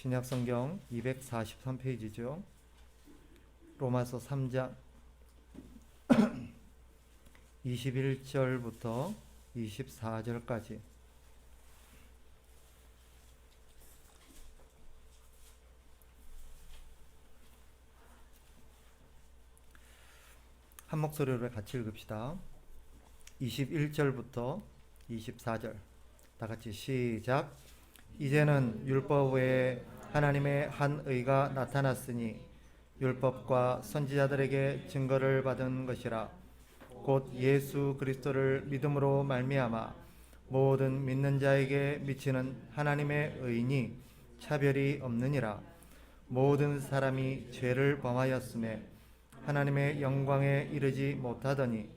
신약성경 243페이지죠. 로마서 3장 21절부터 24절까지. 한 목소리로 같이 읽읍시다. 21절부터 24절. 다 같이 시작. 이제는 율법 외에 하나님의 한 의가 나타났으니 율법과 선지자들에게 증거를 받은 것이라. 곧 예수 그리스도를 믿음으로 말미암아 모든 믿는 자에게 미치는 하나님의 의니 차별이 없느니라. 모든 사람이 죄를 범하였음에 하나님의 영광에 이르지 못하더니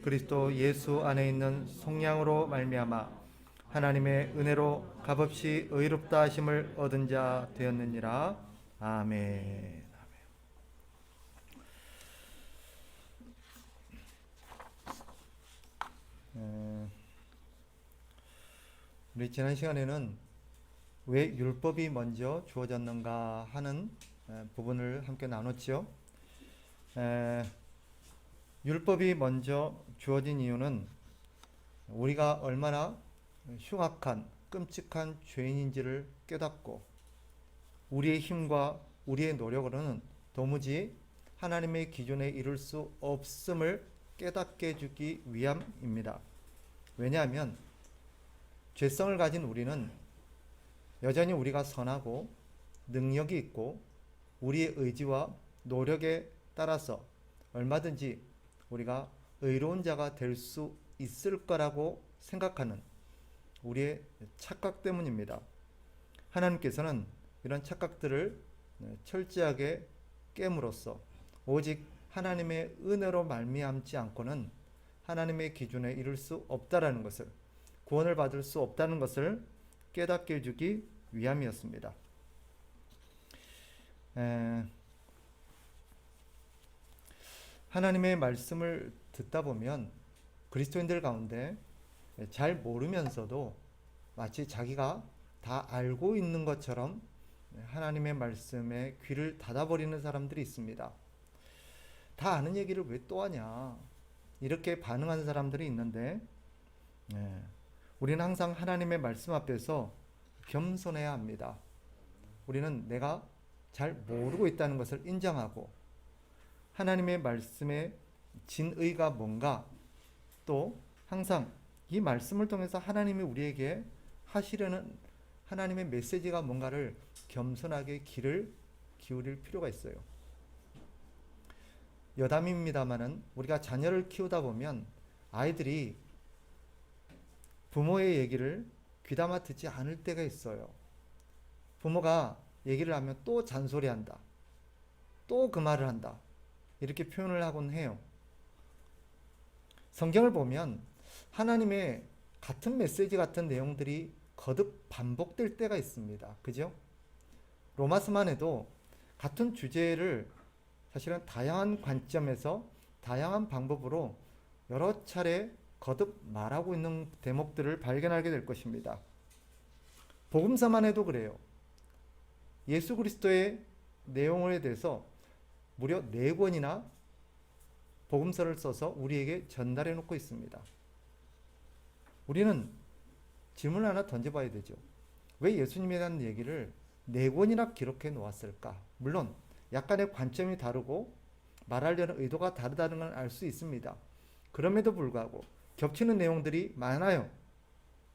그리스도 예수 안에 있는 속량으로 말미암아 하나님의 은혜로 값없이 의롭다 하심을 얻은 자 되었느니라. 아멘. 우리 지난 시간에는 왜 율법이 먼저 주어졌는가 하는 부분을 함께 나눴죠. 율법이 먼저 주어진 이유는 우리가 얼마나 흉악한 끔찍한 죄인인지를 깨닫고 우리의 힘과 우리의 노력으로는 도무지 하나님의 기준에 이룰 수 없음을 깨닫게 해주기 위함입니다. 왜냐하면 죄성을 가진 우리는 여전히 우리가 선하고 능력이 있고 우리의 의지와 노력에 따라서 얼마든지 우리가 의로운 자가 될 수 있을 거라고 생각하는 우리의 착각 때문입니다. 하나님께서는 이런 착각들을 철저하게 깨므로써 오직 하나님의 은혜로 말미암지 않고는 하나님의 기준에 이룰 수 없다라는 것을, 구원을 받을 수 없다는 것을 깨닫게 해주기 위함이었습니다. 하나님의 말씀을 듣다 보면 그리스도인들 가운데 잘 모르면서도 마치 자기가 다 알고 있는 것처럼 하나님의 말씀에 귀를 닫아버리는 사람들이 있습니다. 다 아는 얘기를 왜 또 하냐, 이렇게 반응하는 사람들이 있는데, 우리는 항상 하나님의 말씀 앞에서 겸손해야 합니다. 우리는 내가 잘 모르고 있다는 것을 인정하고 하나님의 말씀의 진의가 뭔가, 또 항상 이 말씀을 통해서 하나님이 우리에게 하시려는 하나님의 메시지가 뭔가를 겸손하게 귀를 기울일 필요가 있어요. 여담입니다만은 우리가 자녀를 키우다 보면 아이들이 부모의 얘기를 귀담아 듣지 않을 때가 있어요. 부모가 얘기를 하면 또 잔소리한다, 또 그 말을 한다, 이렇게 표현을 하곤 해요. 성경을 보면 하나님의 같은 메시지 같은 내용들이 거듭 반복될 때가 있습니다. 그죠? 로마서만 해도 같은 주제를 사실은 다양한 관점에서 다양한 방법으로 여러 차례 거듭 말하고 있는 대목들을 발견하게 될 것입니다. 복음서만 해도 그래요. 예수 그리스도의 내용에 대해서 무려 4권이나 복음서를 써서 우리에게 전달해 놓고 있습니다. 우리는 질문 하나 던져봐야 되죠. 왜 예수님에 대한 얘기를 4권이나 기록해 놓았을까? 물론 약간의 관점이 다르고 말하려는 의도가 다르다는 걸 알 수 있습니다. 그럼에도 불구하고 겹치는 내용들이 많아요.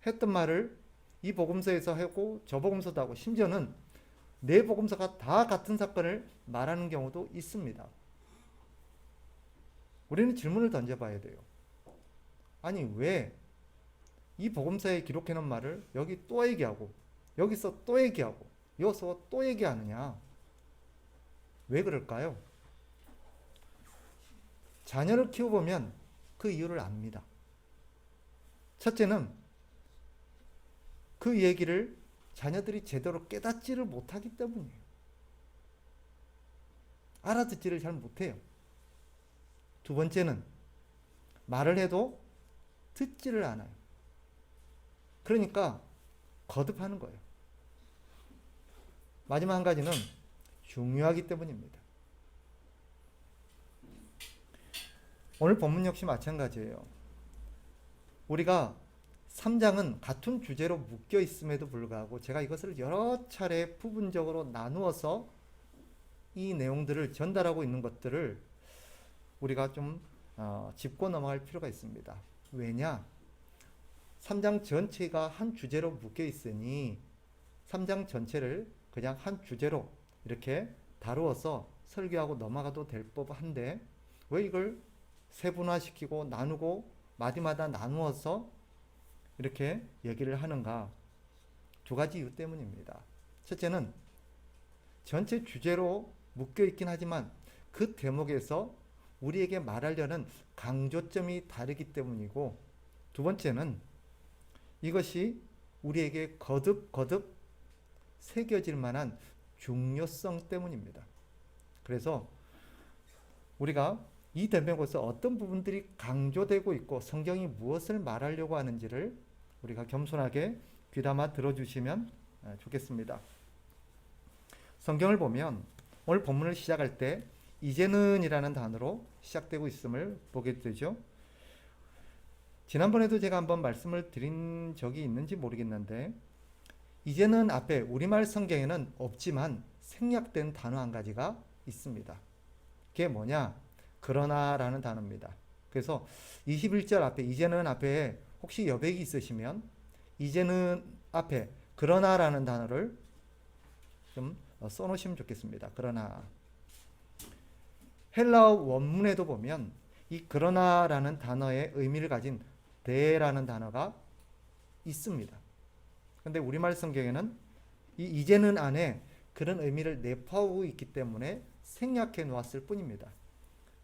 했던 말을 이 복음서에서 하고 저 복음서도 하고, 심지어는 4복음서가 다 같은 사건을 말하는 경우도 있습니다. 우리는 질문을 던져봐야 돼요. 아니, 왜 이 복음서에 기록해 놓은 말을 여기 또 얘기하고 여기서 또 얘기하고 여기서 또 얘기하느냐? 왜 그럴까요? 자녀를 키워보면 그 이유를 압니다. 첫째는 그 얘기를 자녀들이 제대로 깨닫지를 못하기 때문이에요. 알아듣지를 잘 못해요. 두 번째는 말을 해도 듣지를 않아요. 그러니까 거듭하는 거예요. 마지막 한 가지는 중요하기 때문입니다. 오늘 본문 역시 마찬가지예요. 우리가 3장은 같은 주제로 묶여 있음에도 불구하고 제가 이것을 여러 차례 부분적으로 나누어서 이 내용들을 전달하고 있는 것들을 우리가 좀 짚고 넘어갈 필요가 있습니다. 왜냐? 3장 전체가 한 주제로 묶여 있으니 3장 전체를 그냥 한 주제로 이렇게 다루어서 설교하고 넘어가도 될 법한데 왜 이걸 세분화시키고 나누고 마디마다 나누어서 이렇게 얘기를 하는가? 두 가지 이유 때문입니다. 첫째는 전체 주제로 묶여 있긴 하지만 그 대목에서 우리에게 말하려는 강조점이 다르기 때문이고, 두 번째는 이것이 우리에게 거듭거듭 새겨질 만한 중요성 때문입니다. 그래서 우리가 이 대목에서 어떤 부분들이 강조되고 있고 성경이 무엇을 말하려고 하는지를 우리가 겸손하게 귀담아 들어주시면 좋겠습니다. 성경을 보면 오늘 본문을 시작할 때 이제는 이라는 단어로 시작되고 있음을 보게 되죠. 지난번에도 제가 한번 말씀을 드린 적이 있는지 모르겠는데, 이제는 앞에 우리말 성경에는 없지만 생략된 단어 한 가지가 있습니다. 그게 뭐냐? 그러나 라는 단어입니다. 그래서 21절 앞에 이제는 앞에 혹시 여백이 있으시면 이제는 앞에 그러나 라는 단어를 좀 써놓으시면 좋겠습니다. 그러나. 헬라어 원문에도 보면 이 그러나 라는 단어의 의미를 가진 대라는 단어가 있습니다. 그런데 우리말 성경에는 이 이제는 안에 그런 의미를 내포하고 있기 때문에 생략해 놓았을 뿐입니다.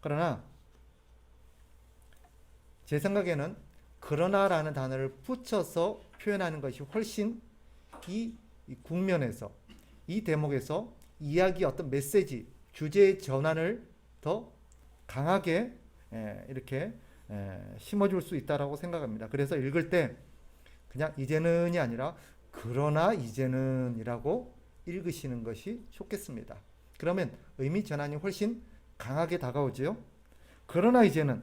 그러나 제 생각에는 그러나라는 단어를 붙여서 표현하는 것이 훨씬 이 국면에서 이 대목에서 이야기 어떤 메시지 주제의 전환을 더 강하게 이렇게 심어줄 수 있다라고 생각합니다. 그래서 읽을 때 그냥 이제는이 아니라 그러나 이제는이라고 읽으시는 것이 좋겠습니다. 그러면 의미 전환이 훨씬 강하게 다가오지요. 그러나 이제는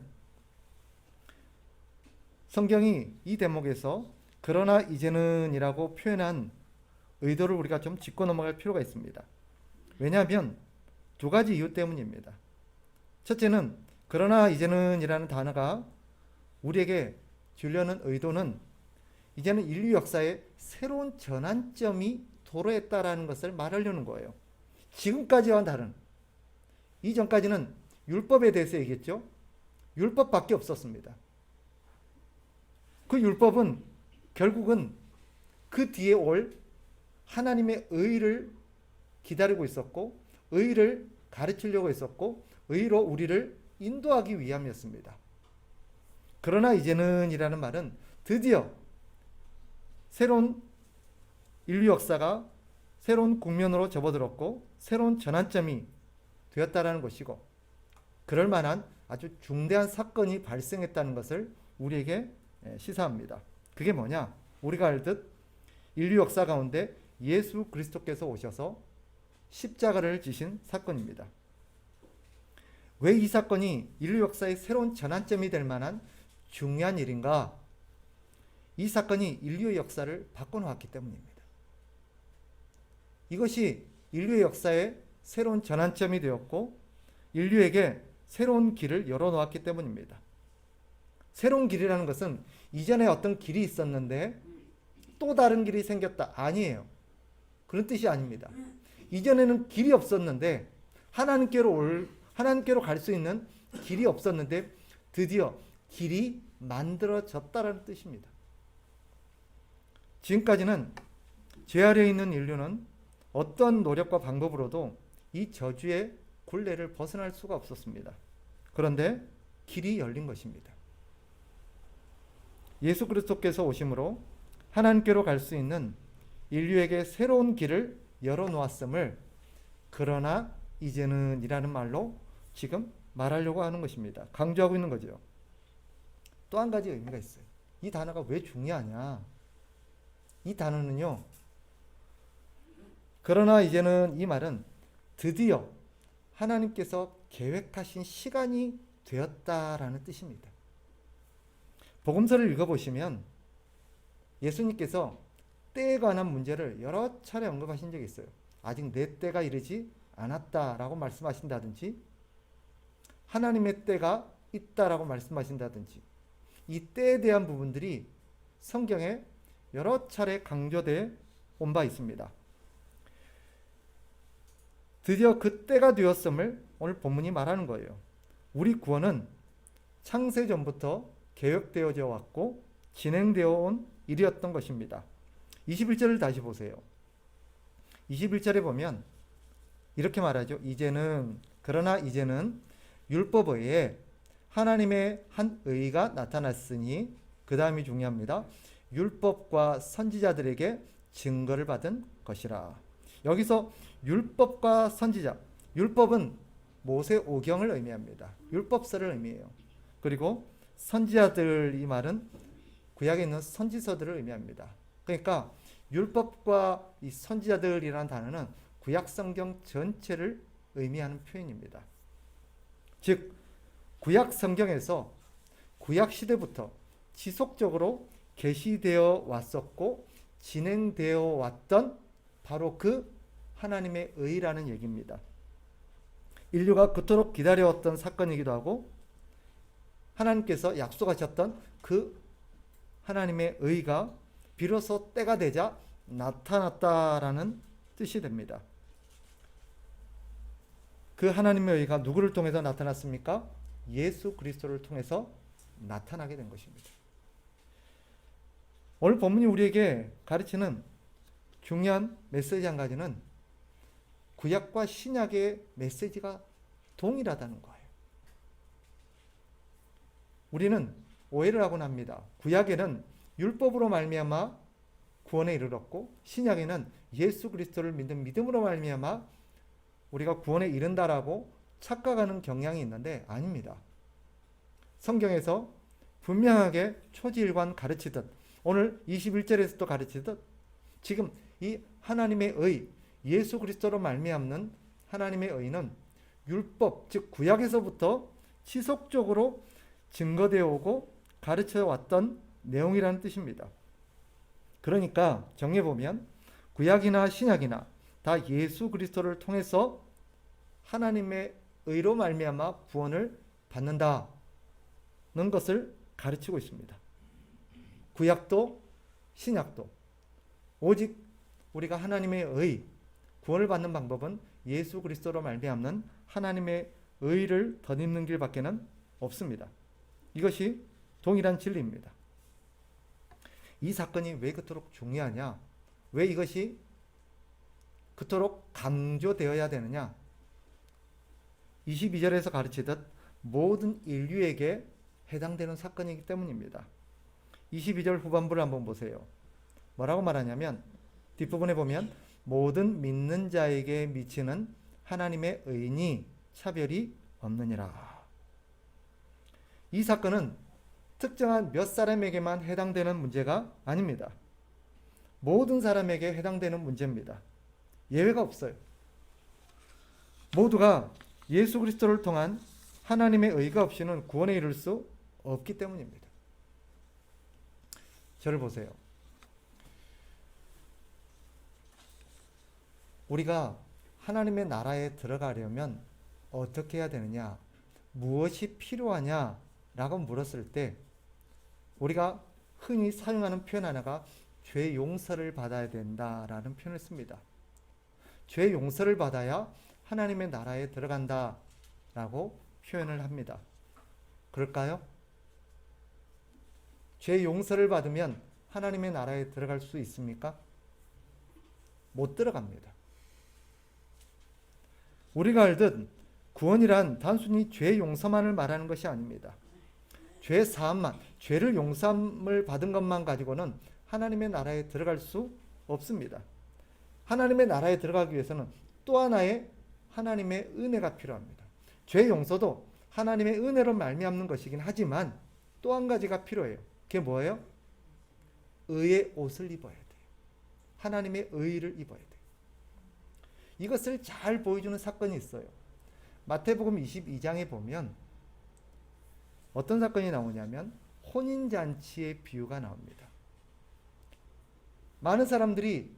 성경이 이 대목에서 그러나 이제는이라고 표현한 의도를 우리가 좀 짚고 넘어갈 필요가 있습니다. 왜냐하면 두 가지 이유 때문입니다. 첫째는 그러나 이제는이라는 단어가 우리에게 주려는 의도는 이제는 인류 역사에 새로운 전환점이 도래했다라는 것을 말하려는 거예요. 지금까지와 다른, 이전까지는 율법에 대해서 얘기했죠. 율법밖에 없었습니다. 그 율법은 결국은 그 뒤에 올 하나님의 의를 기다리고 있었고, 의를 가르치려고 했었고, 의로 우리를 인도하기 위함이었습니다. 그러나 이제는 이라는 말은 드디어 새로운 인류 역사가 새로운 국면으로 접어들었고 새로운 전환점이 되었다라는 것이고, 그럴 만한 아주 중대한 사건이 발생했다는 것을 우리에게 시사합니다. 그게 뭐냐? 우리가 알듯 인류 역사 가운데 예수 그리스도께서 오셔서 십자가를 지신 사건입니다. 왜 이 사건이 인류 역사의 새로운 전환점이 될 만한 중요한 일인가? 이 사건이 인류의 역사를 바꿔놓았기 때문입니다. 이것이 인류의 역사의 새로운 전환점이 되었고 인류에게 새로운 길을 열어놓았기 때문입니다. 새로운 길이라는 것은 이전에 어떤 길이 있었는데 또 다른 길이 생겼다, 아니에요. 그런 뜻이 아닙니다. 이전에는 길이 없었는데 하나님께로 갈 수 있는 길이 없었는데 드디어 길이 만들어졌다라는 뜻입니다. 지금까지는 죄 아래에 있는 인류는 어떤 노력과 방법으로도 이 저주의 굴레를 벗어날 수가 없었습니다. 그런데 길이 열린 것입니다. 예수 그리스도께서 오심으로 하나님께로 갈 수 있는 인류에게 새로운 길을 열어놓았음을 그러나 이제는 이라는 말로 지금 말하려고 하는 것입니다. 강조하고 있는 거죠. 또 한 가지 의미가 있어요. 이 단어가 왜 중요하냐? 이 단어는요, 그러나 이제는 이 말은 드디어 하나님께서 계획하신 시간이 되었다라는 뜻입니다. 복음서를 읽어보시면 예수님께서 때에 관한 문제를 여러 차례 언급하신 적이 있어요. 아직 내 때가 이르지 않았다라고 말씀하신다든지, 하나님의 때가 있다라고 말씀하신다든지, 이 때에 대한 부분들이 성경에 여러 차례 강조되어 온 바 있습니다. 드디어 그 때가 되었음을 오늘 본문이 말하는 거예요. 우리 구원은 창세전부터 계획되어져 왔고 진행되어 온 일이었던 것입니다. 21절을 다시 보세요. 21절에 보면 이렇게 말하죠. 그러나 이제는 율법 외에 하나님의 한 의가 나타났으니, 그 다음이 중요합니다. 율법과 선지자들에게 증거를 받은 것이라. 여기서 율법과 선지자, 율법은 모세 오경을 의미합니다. 율법서를 의미해요. 그리고 선지자들, 이 말은 구약에 있는 선지서들을 의미합니다. 그러니까 율법과 이 선지자들이라는 단어는 구약 성경 전체를 의미하는 표현입니다. 즉 구약 성경에서 구약 시대부터 지속적으로 계시되어 왔었고 진행되어 왔던 바로 그 하나님의 의라는 얘기입니다. 인류가 그토록 기다려왔던 사건이기도 하고 하나님께서 약속하셨던 그 하나님의 의가 비로소 때가 되자 나타났다라는 뜻이 됩니다. 그 하나님의 의가 누구를 통해서 나타났습니까? 예수 그리스도를 통해서 나타나게 된 것입니다. 오늘 본문이 우리에게 가르치는 중요한 메시지 한 가지는 구약과 신약의 메시지가 동일하다는 거예요. 우리는 오해를 하곤 합니다. 구약에는 율법으로 말미암아 구원에 이르렀고 신약에는 예수 그리스도를 믿는 믿음으로 말미암아 우리가 구원에 이른다라고 착각하는 경향이 있는데 아닙니다. 성경에서 분명하게 초지일관 가르치듯 오늘 21절에서도 가르치듯 지금 이 하나님의 의, 예수 그리스도로 말미암는 하나님의 의는 율법, 즉 구약에서부터 지속적으로 증거되어 오고 가르쳐 왔던 내용이라는 뜻입니다. 그러니까 정리해보면 구약이나 신약이나 다 예수 그리스도를 통해서 하나님의 의로 말미암아 구원을 받는다는 것을 가르치고 있습니다. 구약도 신약도 오직 우리가 하나님의 의, 구원을 받는 방법은 예수 그리스도로 말미암는 하나님의 의를 덧입는 길밖에는 없습니다. 이것이 동일한 진리입니다. 이 사건이 왜 그토록 중요하냐? 왜 이것이 그토록 강조되어야 되느냐? 22절에서 가르치듯 모든 인류에게 해당되는 사건이기 때문입니다. 22절 후반부를 한번 보세요. 뭐라고 말하냐면 뒷부분에 보면 모든 믿는 자에게 미치는 하나님의 의니 차별이 없느니라. 이 사건은 특정한 몇 사람에게만 해당되는 문제가 아닙니다. 모든 사람에게 해당되는 문제입니다. 예외가 없어요. 모두가 예수 그리스도를 통한 하나님의 의가 없이는 구원에 이를 수 없기 때문입니다. 저를 보세요. 우리가 하나님의 나라에 들어가려면 어떻게 해야 되느냐, 무엇이 필요하냐 라고 물었을 때 우리가 흔히 사용하는 표현 하나가 죄 용서를 받아야 된다라는 표현을 씁니다. 죄 용서를 받아야 하나님의 나라에 들어간다 라고 표현을 합니다. 그럴까요? 죄 용서를 받으면 하나님의 나라에 들어갈 수 있습니까? 못 들어갑니다. 우리가 알듯 구원이란 단순히 죄 용서만을 말하는 것이 아닙니다. 죄 사함만, 죄를 용서함을 받은 것만 가지고는 하나님의 나라에 들어갈 수 없습니다. 하나님의 나라에 들어가기 위해서는 또 하나의 하나님의 은혜가 필요합니다. 죄 용서도 하나님의 은혜로 말미암는 것이긴 하지만 또 한 가지가 필요해요. 그게 뭐예요? 의의 옷을 입어야 돼요. 하나님의 의를 입어야 돼요. 이것을 잘 보여주는 사건이 있어요. 마태복음 22장에 보면 어떤 사건이 나오냐면 혼인잔치의 비유가 나옵니다. 많은 사람들이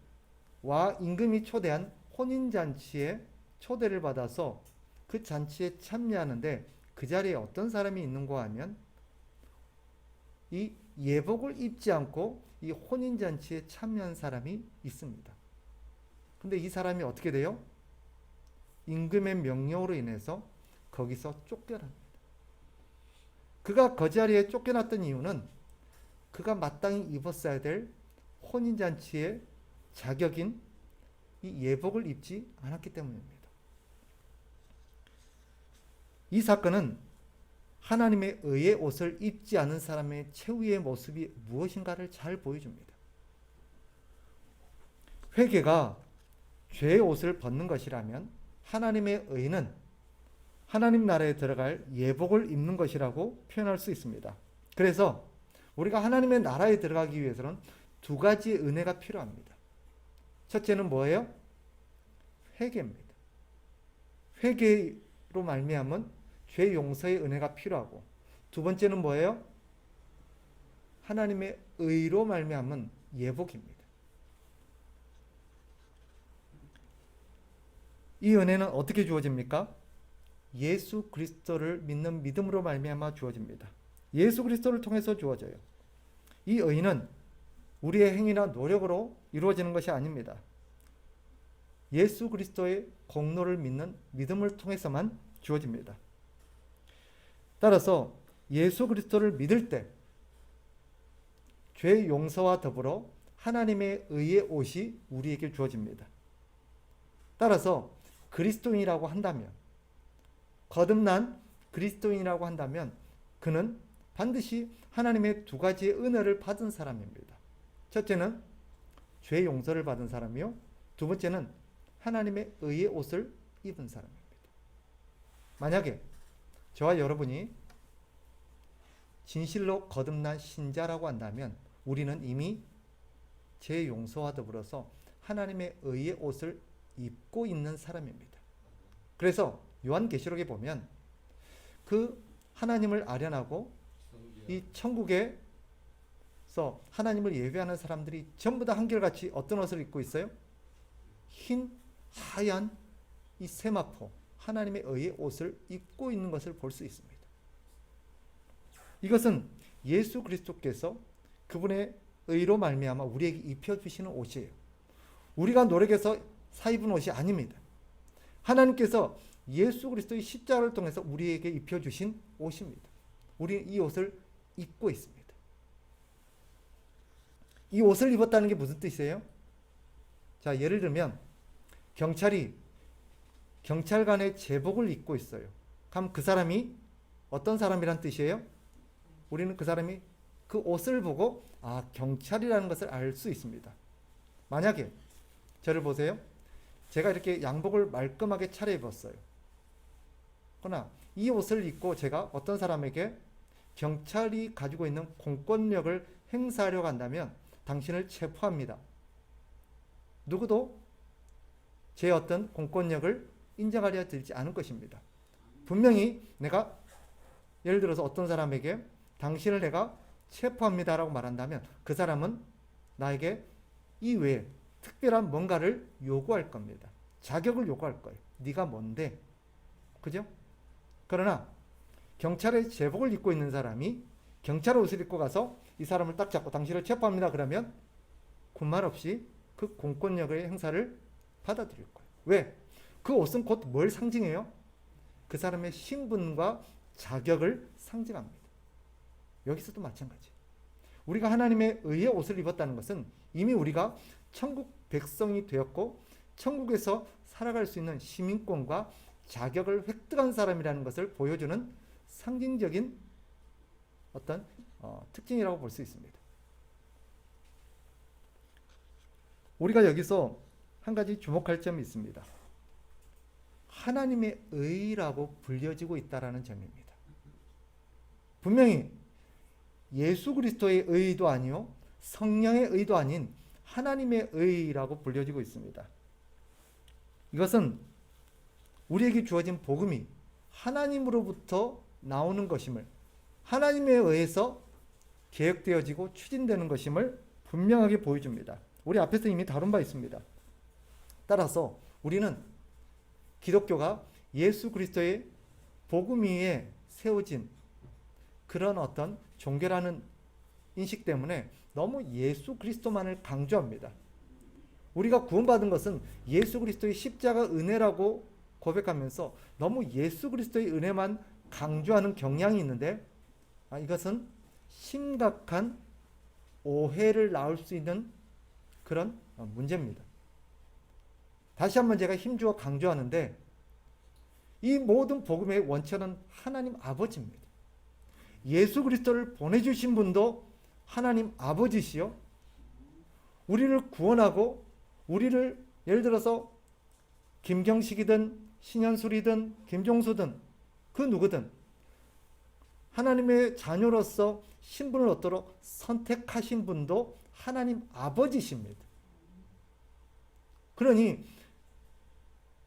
임금이 초대한 혼인잔치에 초대를 받아서 그 잔치에 참여하는데 그 자리에 어떤 사람이 있는가 하면 이 예복을 입지 않고 이 혼인잔치에 참여한 사람이 있습니다. 근데 이 사람이 어떻게 돼요? 임금의 명령으로 인해서 거기서 쫓겨납니다. 그가 그 자리에 쫓겨났던 이유는 그가 마땅히 입었어야 될 혼인잔치의 자격인 이 예복을 입지 않았기 때문입니다. 이 사건은 하나님의 의의 옷을 입지 않은 사람의 최후의 모습이 무엇인가를 잘 보여줍니다. 회개가 죄의 옷을 벗는 것이라면 하나님의 의는 하나님 나라에 들어갈 예복을 입는 것이라고 표현할 수 있습니다. 그래서 우리가 하나님의 나라에 들어가기 위해서는 두 가지의 은혜가 필요합니다. 첫째는 뭐예요? 회개입니다. 회개로 말미암은 죄 용서의 은혜가 필요하고, 두 번째는 뭐예요? 하나님의 의로 말미암은 예복입니다. 이 은혜는 어떻게 주어집니까? 예수 그리스도를 믿는 믿음으로 말미암아 주어집니다. 예수 그리스도를 통해서 주어져요. 이 의는 우리의 행위나 노력으로 이루어지는 것이 아닙니다. 예수 그리스도의 공로를 믿는 믿음을 통해서만 주어집니다. 따라서 예수 그리스도를 믿을 때 죄 용서와 더불어 하나님의 의의 옷이 우리에게 주어집니다. 따라서 그리스도인이라고 한다면, 거듭난 그리스도인이라고 한다면 그는 반드시 하나님의 두 가지의 은혜를 받은 사람입니다. 첫째는 죄 용서를 받은 사람이요, 두 번째는 하나님의 의의 옷을 입은 사람입니다. 만약에 저와 여러분이 진실로 거듭난 신자라고 한다면 우리는 이미 죄 용서와 더불어서 하나님의 의의 옷을 입고 있는 사람입니다. 그래서 요한계시록에 보면 그 하나님을 아련하고 이 천국에서 하나님을 예배하는 사람들이 전부 다 한결같이 어떤 옷을 입고 있어요? 흰 하얀 이 세마포, 하나님의 의의 옷을 입고 있는 것을 볼 수 있습니다. 이것은 예수 그리스도께서 그분의 의로 말미암아 우리에게 입혀주시는 옷이에요. 우리가 노력해서 사 입은 옷이 아닙니다. 하나님께서 예수 그리스도의 십자가를 통해서 우리에게 입혀주신 옷입니다. 우리는 이 옷을 입고 있습니다. 이 옷을 입었다는 게 무슨 뜻이에요? 자, 예를 들면 경찰이 경찰관의 제복을 입고 있어요. 그럼 그 사람이 어떤 사람이란 뜻이에요? 우리는 그 사람이 그 옷을 보고 경찰이라는 것을 알 수 있습니다. 만약에 저를 보세요. 제가 이렇게 양복을 말끔하게 차려입었어요. 그러나 이 옷을 입고 제가 어떤 사람에게 경찰이 가지고 있는 공권력을 행사하려고 한다면 당신을 체포합니다. 누구도 제 어떤 공권력을 인정하려 들지 않을 것입니다. 분명히 내가 예를 들어서 어떤 사람에게 당신을 내가 체포합니다라고 말한다면 그 사람은 나에게 이외에 특별한 뭔가를 요구할 겁니다. 자격을 요구할 거예요. 네가 뭔데? 그죠? 그러나 경찰의 제복을 입고 있는 사람이 경찰 옷을 입고 가서 이 사람을 딱 잡고 당신을 체포합니다. 그러면 군말 없이 그 공권력의 행사를 받아들일 거예요. 왜? 그 옷은 곧 뭘 상징해요? 그 사람의 신분과 자격을 상징합니다. 여기서도 마찬가지. 우리가 하나님의 의의 옷을 입었다는 것은 이미 우리가 천국 백성이 되었고 천국에서 살아갈 수 있는 시민권과 자격을 획득한 사람이라는 것을 보여주는 상징적인 어떤 특징이라고 볼 수 있습니다. 우리가 여기서 한 가지 주목할 점이 있습니다. 하나님의 의라고 불려지고 있다는 점입니다. 분명히 예수 그리스도의 의도 아니요 성령의 의도 아닌 하나님의 의라고 불려지고 있습니다. 이것은 우리에게 주어진 복음이 하나님으로부터 나오는 것임을, 하나님에 의해서 계획되어지고 추진되는 것임을 분명하게 보여줍니다. 우리 앞에서 이미 다룬 바 있습니다. 따라서 우리는 기독교가 예수 그리스도의 복음 위에 세워진 그런 어떤 종교라는 인식 때문에 너무 예수 그리스도만을 강조합니다. 우리가 구원받은 것은 예수 그리스도의 십자가 은혜라고 고백하면서 너무 예수 그리스도의 은혜만 강조하는 경향이 있는데, 이것은 심각한 오해를 낳을 수 있는 그런 문제입니다. 다시 한번 제가 힘주어 강조하는데, 이 모든 복음의 원천은 하나님 아버지입니다. 예수 그리스도를 보내주신 분도 하나님 아버지시요, 우리를 구원하고 우리를 예를 들어서 김경식이든 신현술이든 김종수든 그 누구든 하나님의 자녀로서 신분을 얻도록 선택하신 분도 하나님 아버지십니다. 그러니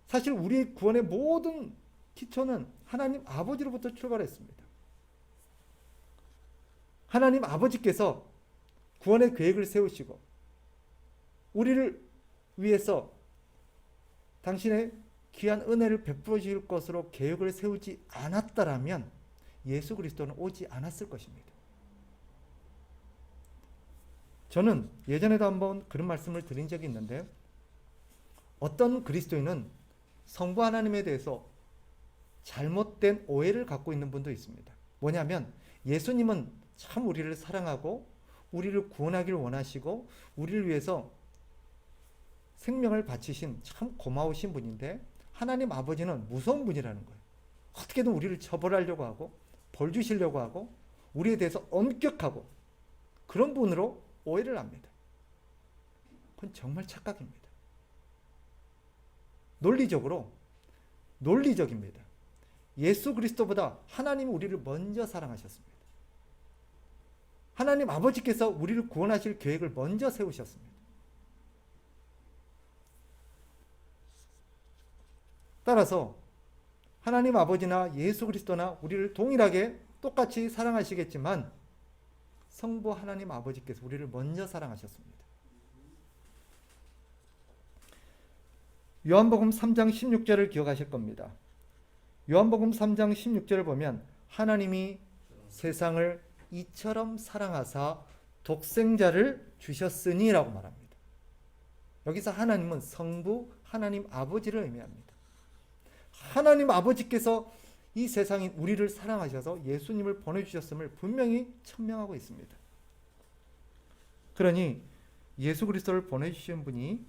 사실 우리의 구원의 모든 기초는 하나님 아버지로부터 출발했습니다. 하나님 아버지께서 구원의 계획을 세우시고 우리를 위해서 당신의 귀한 은혜를 베풀어 주실 것으로 계획을 세우지 않았다라면 예수 그리스도는 오지 않았을 것입니다. 저는 예전에도 한번 그런 말씀을 드린 적이 있는데요. 어떤 그리스도인은 성부 하나님에 대해서 잘못된 오해를 갖고 있는 분도 있습니다. 뭐냐면 예수님은 참 우리를 사랑하고 우리를 구원하기를 원하시고 우리를 위해서 생명을 바치신 참 고마우신 분인데 하나님 아버지는 무서운 분이라는 거예요. 어떻게든 우리를 처벌하려고 하고 벌 주시려고 하고 우리에 대해서 엄격하고 그런 분으로 오해를 합니다. 그건 정말 착각입니다. 논리적입니다. 예수 그리스도보다 하나님이 우리를 먼저 사랑하셨습니다. 하나님 아버지께서 우리를 구원하실 계획을 먼저 세우셨습니다. 따라서 하나님 아버지나 예수 그리스도나 우리를 동일하게 똑같이 사랑하시겠지만 성부 하나님 아버지께서 우리를 먼저 사랑하셨습니다. 요한복음 3장 16절을 기억하실 겁니다. 요한복음 3장 16절을 보면 하나님이 세상을 이처럼 사랑하사 독생자를 주셨으니 라고 말합니다. 여기서 하나님은 성부 하나님 아버지를 의미합니다. 하나님 아버지께서 이 세상인 우리를 사랑하셔서 예수님을 보내주셨음을 분명히 천명하고 있습니다. 그러니 예수 그리스도를 보내주신 분이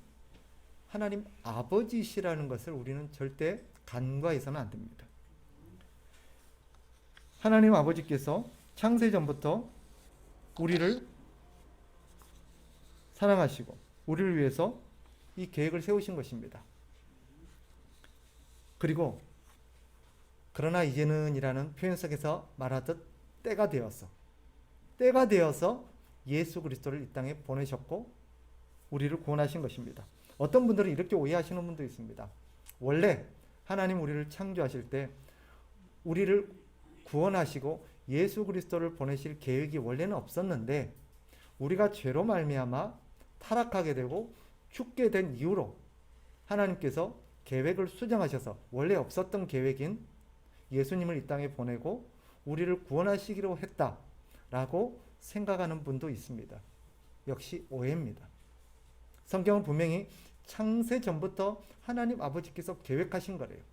하나님 아버지시라는 것을 우리는 절대 간과해서는 안 됩니다. 하나님 아버지께서 창세전부터 우리를 사랑하시고 우리를 위해서 이 계획을 세우신 것입니다. 그리고 그러나 이제는 이라는 표현 속에서 말하듯 때가 되어서 예수 그리스도를 이 땅에 보내셨고 우리를 구원하신 것입니다. 어떤 분들은 이렇게 오해하시는 분도 있습니다. 원래 하나님 우리를 창조하실 때 우리를 구원하시고 예수 그리스도를 보내실 계획이 원래는 없었는데 우리가 죄로 말미암아 타락하게 되고 죽게 된 이후로 하나님께서 계획을 수정하셔서 원래 없었던 계획인 예수님을 이 땅에 보내고 우리를 구원하시기로 했다라고 생각하는 분도 있습니다. 역시 오해입니다. 성경은 분명히 창세 전부터 하나님 아버지께서 계획하신 거래요.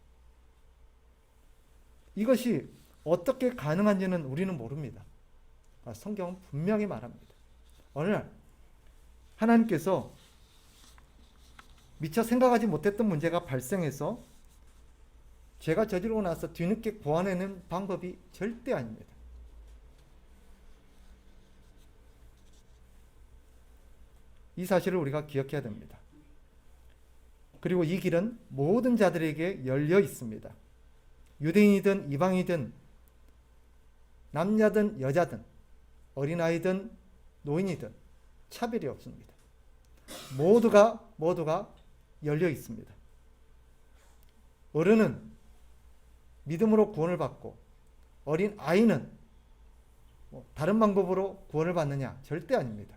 이것이 어떻게 가능한지는 우리는 모릅니다. 성경은 분명히 말합니다. 어느 날 하나님께서 미처 생각하지 못했던 문제가 발생해서 죄가 저지르고 나서 뒤늦게 보완해내는 방법이 절대 아닙니다. 이 사실을 우리가 기억해야 됩니다. 그리고 이 길은 모든 자들에게 열려 있습니다. 유대인이든 이방이든 남자든 여자든 어린아이든 노인이든 차별이 없습니다. 모두가 열려 있습니다. 어른은 믿음으로 구원을 받고 어린 아이는 다른 방법으로 구원을 받느냐? 절대 아닙니다.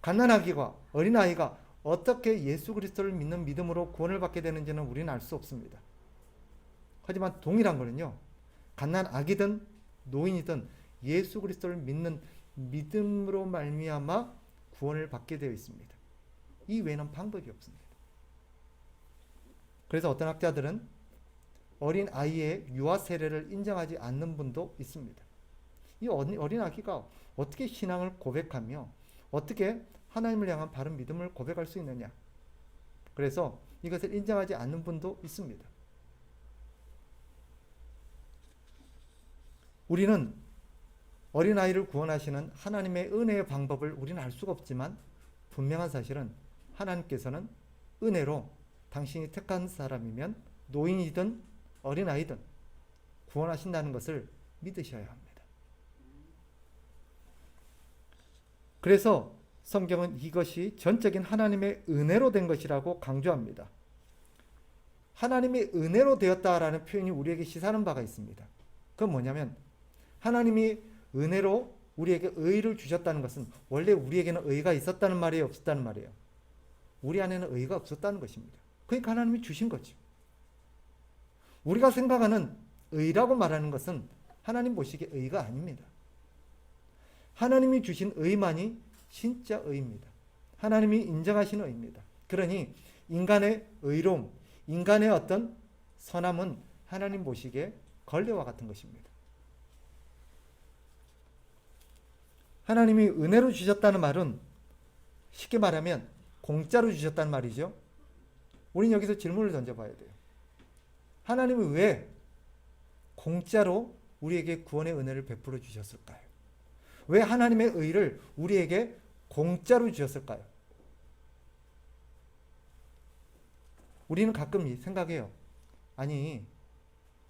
갓난아기와 어린아이가 어떻게 예수 그리스도를 믿는 믿음으로 구원을 받게 되는지는 우리는 알 수 없습니다. 하지만 동일한 거는요, 갓난아기든 노인이든 예수 그리스도를 믿는 믿음으로 말미암아 구원을 받게 되어 있습니다. 이 외에는 방법이 없습니다. 그래서 어떤 학자들은 어린 아이의 유아 세례를 인정하지 않는 분도 있습니다. 이 어린 아기가 어떻게 신앙을 고백하며 어떻게 하나님을 향한 바른 믿음을 고백할 수 있느냐. 그래서 이것을 인정하지 않는 분도 있습니다. 우리는 어린아이를 구원하시는 하나님의 은혜의 방법을 우리는 알 수가 없지만 분명한 사실은 하나님께서는 은혜로 당신이 택한 사람이면 노인이든 어린아이든 구원하신다는 것을 믿으셔야 합니다. 그래서 성경은 이것이 전적인 하나님의 은혜로 된 것이라고 강조합니다. 하나님의 은혜로 되었다라는 표현이 우리에게 시사하는 바가 있습니다. 그건 뭐냐면 하나님이 은혜로 우리에게 의를 주셨다는 것은 원래 우리에게는 의가 있었다는 말이에요, 없었다는 말이에요? 우리 안에는 의가 없었다는 것입니다. 그러니까 하나님이 주신 거죠. 우리가 생각하는 의라고 말하는 것은 하나님 보시기에 의가 아닙니다. 하나님이 주신 의만이 진짜 의입니다. 하나님이 인정하시는 의입니다. 그러니 인간의 의로움, 인간의 어떤 선함은 하나님 보시기에 걸레와 같은 것입니다. 하나님이 은혜로 주셨다는 말은 쉽게 말하면 공짜로 주셨다는 말이죠. 우리는 여기서 질문을 던져봐야 돼요. 하나님은 왜 공짜로 우리에게 구원의 은혜를 베풀어 주셨을까요? 왜 하나님의 의를 우리에게 공짜로 주셨을까요? 우리는 가끔 생각해요. 아니,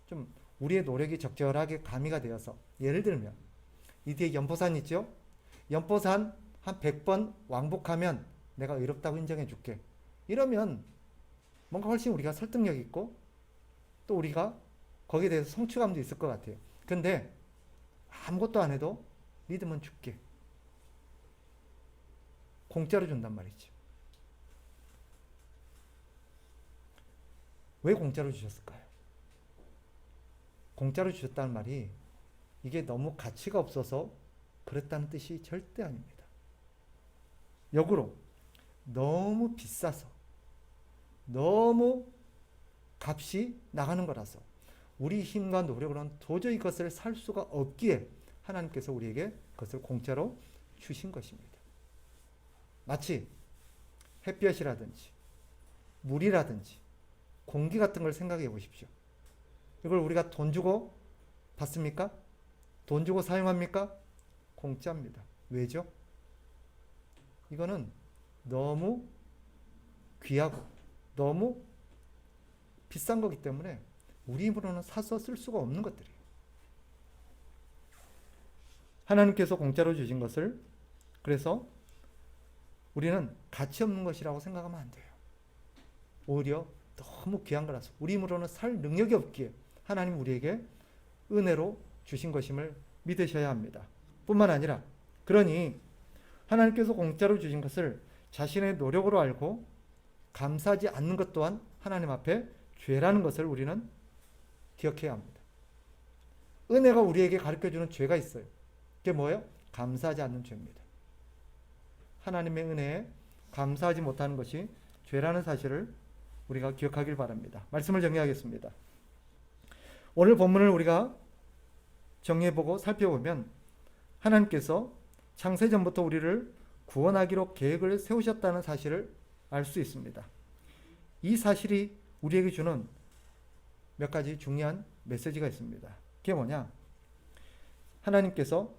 좀 우리의 노력이 적절하게 가미가 되어서 예를 들면 이 뒤에 연포산 있죠? 연포산 한 100번 왕복하면 내가 의롭다고 인정해 줄게. 이러면 뭔가 훨씬 우리가 설득력 있고 또 우리가 거기에 대해서 성취감도 있을 것 같아요. 근데 아무것도 안 해도 믿으면 줄게. 공짜로 준단 말이죠. 왜 공짜로 주셨을까요? 공짜로 주셨다는 말이 이게 너무 가치가 없어서 그랬다는 뜻이 절대 아닙니다. 역으로 너무 비싸서 너무 값이 나가는 거라서 우리 힘과 노력으로는 도저히 그것을 살 수가 없기에 하나님께서 우리에게 그것을 공짜로 주신 것입니다. 마치 햇볕이라든지 물이라든지 공기 같은 걸 생각해 보십시오. 이걸 우리가 돈 주고 받습니까? 돈 주고 사용합니까? 공짜입니다. 왜죠? 이거는 너무 귀하고 너무 비싼 거기 때문에 우리 힘으로는 사서 쓸 수가 없는 것들이에요. 하나님께서 공짜로 주신 것을 그래서 우리는 가치 없는 것이라고 생각하면 안 돼요. 오히려 너무 귀한 거라서 우리 힘으로는 살 능력이 없기에 하나님 우리에게 은혜로 주신 것임을 믿으셔야 합니다. 뿐만 아니라 그러니 하나님께서 공짜로 주신 것을 자신의 노력으로 알고 감사하지 않는 것 또한 하나님 앞에 죄라는 것을 우리는 기억해야 합니다. 은혜가 우리에게 가르쳐주는 죄가 있어요. 그게 뭐예요? 감사하지 않는 죄입니다. 하나님의 은혜에 감사하지 못하는 것이 죄라는 사실을 우리가 기억하길 바랍니다. 말씀을 정리하겠습니다. 오늘 본문을 우리가 정리해보고 살펴보면 하나님께서 창세전부터 우리를 구원하기로 계획을 세우셨다는 사실을 알 수 있습니다. 이 사실이 우리에게 주는 몇 가지 중요한 메시지가 있습니다. 그게 뭐냐? 하나님께서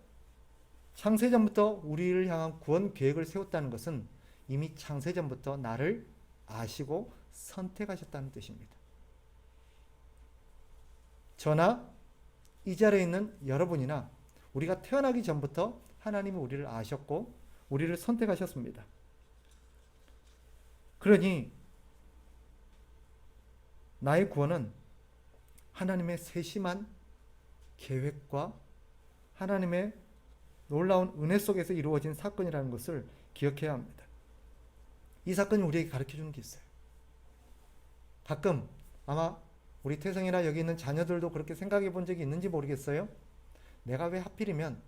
창세전부터 우리를 향한 구원 계획을 세웠다는 것은 이미 창세전부터 나를 아시고 선택하셨다는 뜻입니다. 저나 이 자리에 있는 여러분이나 우리가 태어나기 전부터 하나님은 우리를 아셨고 우리를 선택하셨습니다. 그러니 나의 구원은 하나님의 세심한 계획과 하나님의 놀라운 은혜 속에서 이루어진 사건이라는 것을 기억해야 합니다. 이 사건이 우리에게 가르쳐주는 게 있어요. 가끔 아마 우리 태성이나 여기 있는 자녀들도 그렇게 생각해 본 적이 있는지 모르겠어요. 내가 왜 하필이면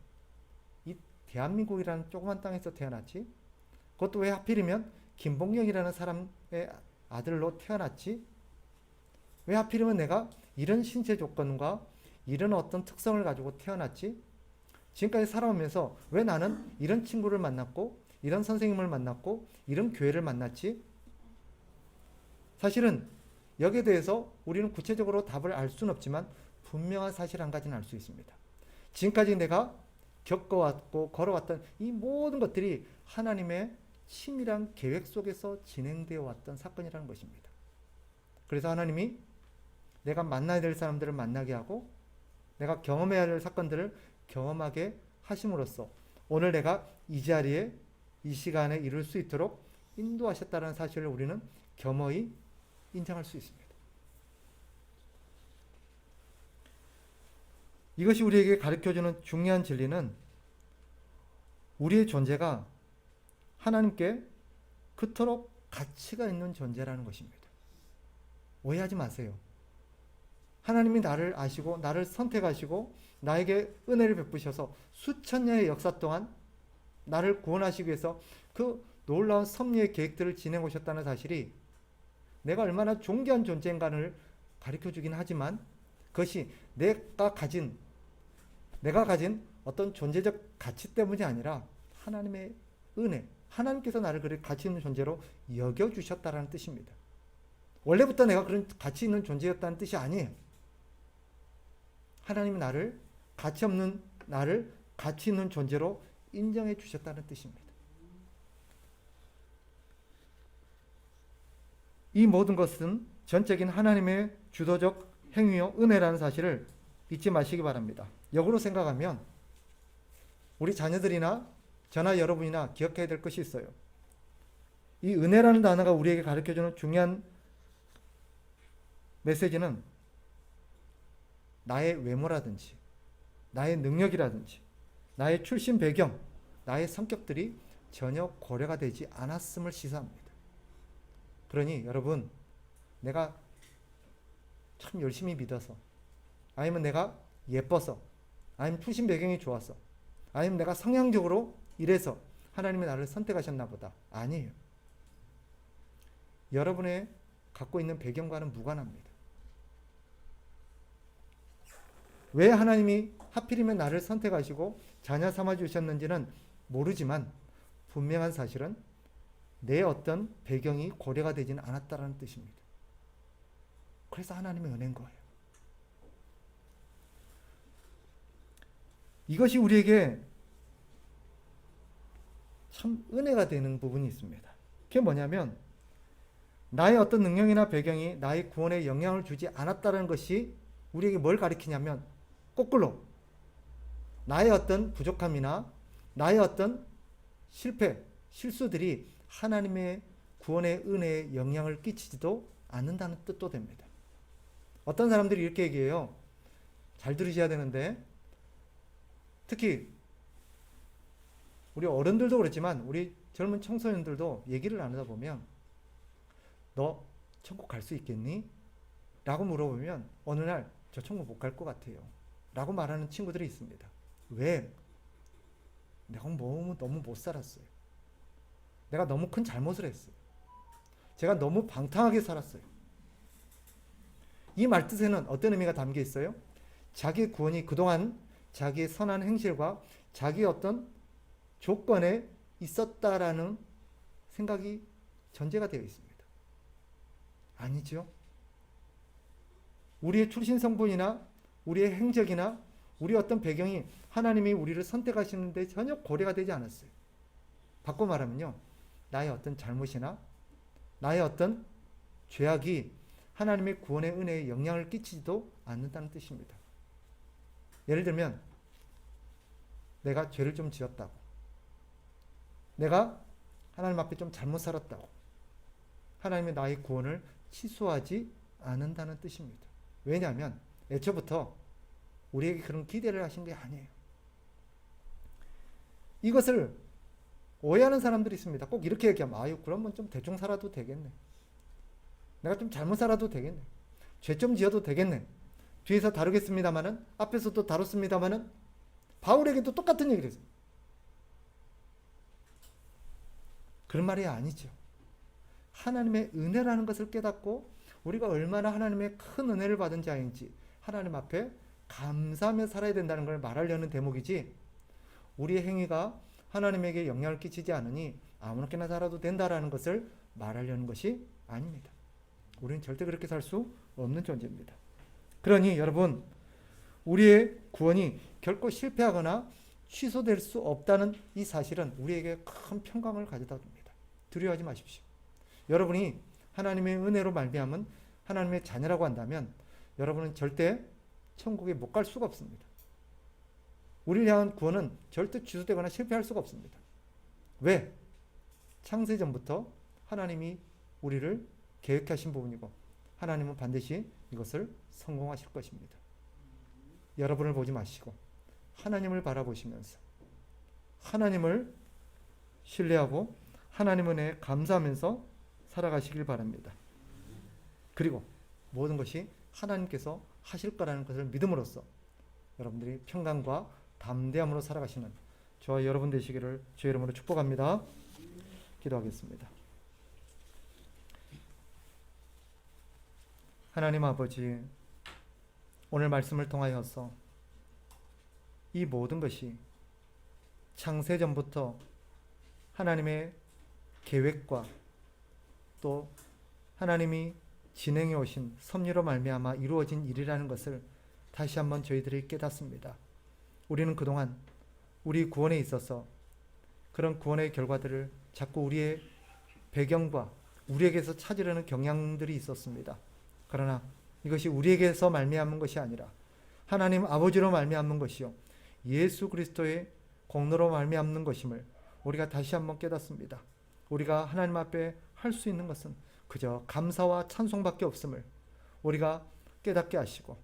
이 대한민국이라는 조그만 땅에서 태어났지? 그것도 왜 하필이면 김봉영이라는 사람의 아들로 태어났지? 왜 하필이면 내가 이런 신체 조건과 이런 어떤 특성을 가지고 태어났지? 지금까지 살아오면서 왜 나는 이런 친구를 만났고 이런 선생님을 만났고 이런 교회를 만났지? 사실은 여기에 대해서 우리는 구체적으로 답을 알 수는 없지만 분명한 사실 한 가지는 알 수 있습니다. 지금까지 내가 겪어왔고 걸어왔던 이 모든 것들이 하나님의 치밀한 계획 속에서 진행되어 왔던 사건이라는 것입니다. 그래서 하나님이 내가 만나야 될 사람들을 만나게 하고 내가 경험해야 할 사건들을 경험하게 하심으로써 오늘 내가 이 자리에 이 시간에 이룰 수 있도록 인도하셨다는 사실을 우리는 겸허히 인정할 수 있습니다. 이것이 우리에게 가르쳐주는 중요한 진리는 우리의 존재가 하나님께 그토록 가치가 있는 존재라는 것입니다. 오해하지 마세요. 하나님이 나를 아시고 나를 선택하시고 나에게 은혜를 베푸셔서 수천 년의 역사 동안 나를 구원하시기 위해서 그 놀라운 섭리의 계획들을 진행해 오셨다는 사실이 내가 얼마나 존귀한 존재인가를 가르쳐주긴 하지만 그것이 내가 가진 어떤 존재적 가치 때문이 아니라 하나님의 은혜, 하나님께서 나를 그렇게 가치 있는 존재로 여겨주셨다는 뜻입니다. 원래부터 내가 그런 가치 있는 존재였다는 뜻이 아니에요. 하나님이 나를 가치 없는 나를 가치 있는 존재로 인정해 주셨다는 뜻입니다. 이 모든 것은 전적인 하나님의 주도적 행위요 은혜라는 사실을 잊지 마시기 바랍니다. 역으로 생각하면 우리 자녀들이나 저나 여러분이나 기억해야 될 것이 있어요. 이 은혜라는 단어가 우리에게 가르쳐주는 중요한 메시지는 나의 외모라든지 나의 능력이라든지 나의 출신 배경, 나의 성격들이 전혀 고려가 되지 않았음을 시사합니다. 그러니 여러분, 내가 참 열심히 믿어서 아니면 내가 예뻐서 아니면 출신 배경이 좋아서 아니면 내가 성향적으로 이래서 하나님이 나를 선택하셨나 보다. 아니에요. 여러분의 갖고 있는 배경과는 무관합니다. 왜 하나님이 하필이면 나를 선택하시고 자녀 삼아 주셨는지는 모르지만 분명한 사실은 내 어떤 배경이 고려가 되지는 않았다는 뜻입니다. 그래서 하나님의 은혜인 거예요. 이것이 우리에게 참 은혜가 되는 부분이 있습니다. 그게 뭐냐면 나의 어떤 능력이나 배경이 나의 구원에 영향을 주지 않았다는 것이 우리에게 뭘 가리키냐면 거꾸로 나의 어떤 부족함이나 나의 어떤 실패, 실수들이 하나님의 구원의 은혜에 영향을 끼치지도 않는다는 뜻도 됩니다. 어떤 사람들이 이렇게 얘기해요. 잘 들으셔야 되는데 특히 우리 어른들도 그렇지만 우리 젊은 청소년들도 얘기를 나누다 보면 너 천국 갈 수 있겠니? 라고 물어보면 어느 날 저 천국 못 갈 것 같아요. 라고 말하는 친구들이 있습니다. 왜? 내가 너무 못 살았어요. 내가 너무 큰 잘못을 했어요. 제가 너무 방탕하게 살았어요. 이 말뜻에는 어떤 의미가 담겨 있어요? 자기 구원이 그동안 자기의 선한 행실과 자기의 어떤 조건에 있었다라는 생각이 전제가 되어 있습니다. 아니죠. 우리의 출신 성분이나 우리의 행적이나 우리의 어떤 배경이 하나님이 우리를 선택하시는데 전혀 고려가 되지 않았어요. 바꿔 말하면요. 나의 어떤 잘못이나 나의 어떤 죄악이 하나님의 구원의 은혜에 영향을 끼치지도 않는다는 뜻입니다. 예를 들면 내가 죄를 좀 지었다고, 내가 하나님 앞에 좀 잘못 살았다고 하나님이 나의 구원을 취소하지 않는다는 뜻입니다. 왜냐하면 애초부터 우리에게 그런 기대를 하신 게 아니에요. 이것을 오해하는 사람들이 있습니다. 꼭 이렇게 얘기하면 아유 그러면 좀 대충 살아도 되겠네. 내가 좀 잘못 살아도 되겠네. 죄 좀 지어도 되겠네. 뒤에서 다루겠습니다마는 앞에서도 다뤘습니다마는 바울에게도 똑같은 얘기를 했어요. 그런 말이 아니죠. 하나님의 은혜라는 것을 깨닫고 우리가 얼마나 하나님의 큰 은혜를 받은 자인지 하나님 앞에 감사하며 살아야 된다는 걸 말하려는 대목이지, 우리의 행위가 하나님에게 영향을 끼치지 않으니 아무렇게나 살아도 된다라는 것을 말하려는 것이 아닙니다. 우리는 절대 그렇게 살 수 없는 존재입니다. 그러니 여러분, 우리의 구원이 결코 실패하거나 취소될 수 없다는 이 사실은 우리에게 큰 평강을 가져다 줍니다. 두려워하지 마십시오. 여러분이 하나님의 은혜로 말미암은 하나님의 자녀라고 한다면 여러분은 절대 천국에 못 갈 수가 없습니다. 우리를 향한 구원은 절대 취소되거나 실패할 수가 없습니다. 왜? 창세전부터 하나님이 우리를 계획하신 부분이고 하나님은 반드시 이것을 성공하실 것입니다. 여러분을 보지 마시고 하나님을 바라보시면서 하나님을 신뢰하고 하나님 은혜에 감사하면서 살아가시길 바랍니다. 그리고 모든 것이 하나님께서 하실 거라는 것을 믿음으로써 여러분들이 평강과 담대함으로 살아가시는 저와 여러분 되시기를 주의 이름으로 축복합니다. 기도하겠습니다. 하나님 아버지, 오늘 말씀을 통하여서 이 모든 것이 창세전부터 하나님의 계획과 또 하나님이 진행해 오신 섭리로 말미암아 이루어진 일이라는 것을 다시 한번 저희들이 깨닫습니다. 우리는 그동안 우리 구원에 있어서 그런 구원의 결과들을 자꾸 우리의 배경과 우리에게서 찾으려는 경향들이 있었습니다. 그러나 이것이 우리에게서 말미암은 것이 아니라 하나님 아버지로 말미암는 것이요 예수 그리스도의 공로로 말미암는 것임을 우리가 다시 한번 깨닫습니다. 우리가 하나님 앞에 할 수 있는 것은 그저 감사와 찬송밖에 없음을 우리가 깨닫게 하시고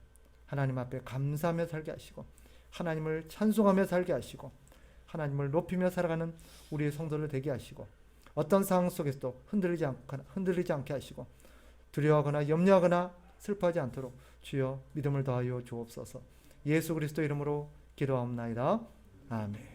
하나님 앞에 감사하며 살게 하시고 하나님을 찬송하며 살게 하시고 하나님을 높이며 살아가는 우리의 성도를 되게 하시고 어떤 상황 속에서도 흔들리지 않게 하시고 두려워하거나 염려하거나 슬퍼하지 않도록 주여 믿음을 더하여 주옵소서. 예수 그리스도 이름으로 기도하옵나이다. 아멘.